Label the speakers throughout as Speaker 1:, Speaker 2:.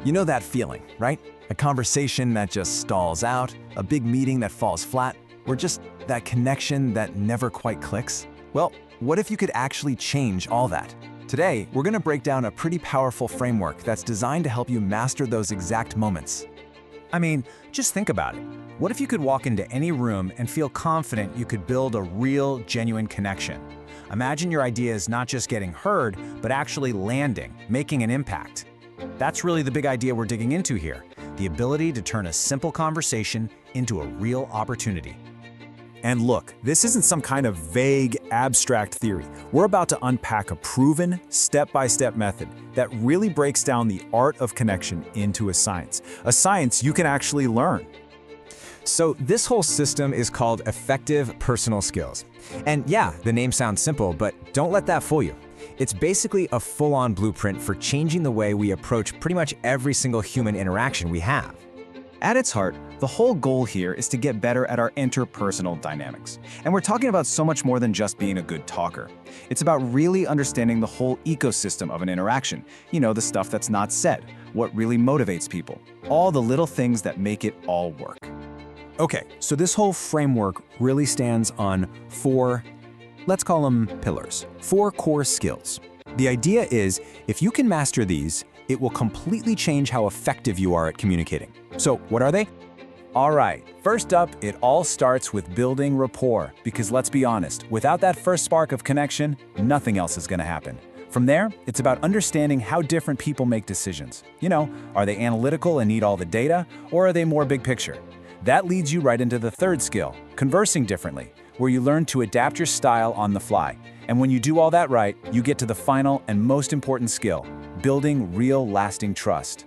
Speaker 1: You know that feeling, right? A conversation that just stalls out, a big meeting that falls flat, or just that connection that never quite clicks? Well, what if you could actually change all that? Today, we're going to break down a pretty powerful framework that's designed to help you master those exact moments.
Speaker 2: I mean, just think about it. What if you could walk into any room and feel confident you could build a real, genuine connection? Imagine your ideas not just getting heard, but actually landing, making an impact. That's really the big idea we're digging into here, the ability to turn a simple conversation into a real opportunity.
Speaker 3: And look, this isn't some kind of vague, abstract theory. We're about to unpack a proven, step-by-step method that really breaks down the art of connection into a science you can actually learn.
Speaker 4: So this whole system is called Effective Personal Skills. And yeah, the name sounds simple, but don't let that fool you. It's basically a full-on blueprint for changing the way we approach pretty much every single human interaction we have.
Speaker 5: At its heart, the whole goal here is to get better at our interpersonal dynamics. And we're talking about so much more than just being a good talker. It's about really understanding the whole ecosystem of an interaction. You know, the stuff that's not said, what really motivates people, all the little things that make it all work.
Speaker 3: Okay, so this whole framework really stands on four, let's call them pillars, four core skills. The idea is, if you can master these, it will completely change how effective you are at communicating. So what are they? All right, first up, it all starts with building rapport, because let's be honest, without that first spark of connection, nothing else is going to happen. From there, it's about understanding how different people make decisions. You know, are they analytical and need all the data, or are they more big picture? That leads you right into the third skill, conversing differently, where you learn to adapt your style on the fly. And when you do all that right, you get to the final and most important skill, building real lasting trust.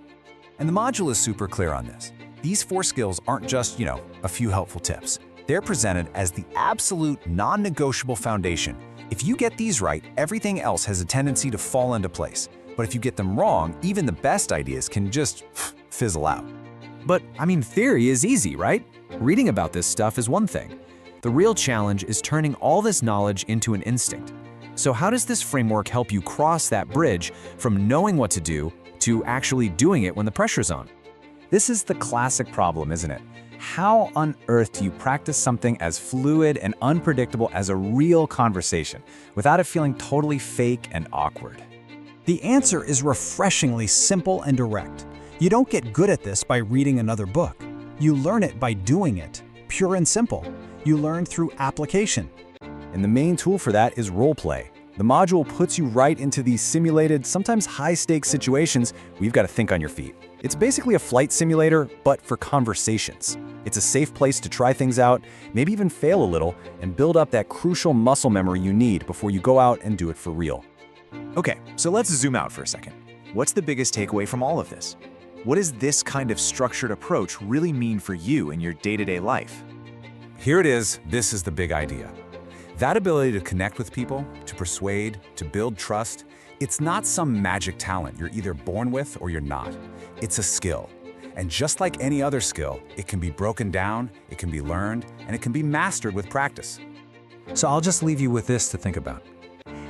Speaker 1: And the module is super clear on this. These four skills aren't just, a few helpful tips. They're presented as the absolute non-negotiable foundation. If you get these right, everything else has a tendency to fall into place. But if you get them wrong, even the best ideas can just fizzle out.
Speaker 4: But, theory is easy, right? Reading about this stuff is one thing. The real challenge is turning all this knowledge into an instinct. So how does this framework help you cross that bridge from knowing what to do to actually doing it when the pressure's on?
Speaker 5: This is the classic problem, isn't it? How on earth do you practice something as fluid and unpredictable as a real conversation without it feeling totally fake and awkward?
Speaker 6: The answer is refreshingly simple and direct. You don't get good at this by reading another book. You learn it by doing it, pure and simple. You learn through application.
Speaker 3: And the main tool for that is role play. The module puts you right into these simulated, sometimes high-stakes situations where you've got to think on your feet. It's basically a flight simulator, but for conversations. It's a safe place to try things out, maybe even fail a little, and build up that crucial muscle memory you need before you go out and do it for real.
Speaker 1: Okay, so let's zoom out for a second. What's the biggest takeaway from all of this? What does this kind of structured approach really mean for you in your day-to-day life?
Speaker 7: Here it is. This is the big idea. That ability to connect with people, to persuade, to build trust, it's not some magic talent you're either born with or you're not. It's a skill. And just like any other skill, it can be broken down, it can be learned, and it can be mastered with practice.
Speaker 6: So I'll just leave you with this to think about.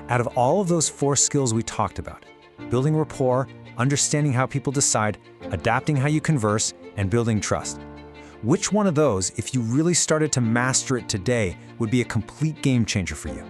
Speaker 6: Out of all of those four skills we talked about, building rapport, understanding how people decide, adapting how you converse, and building trust, which one of those, if you really started to master it today, would be a complete game changer for you?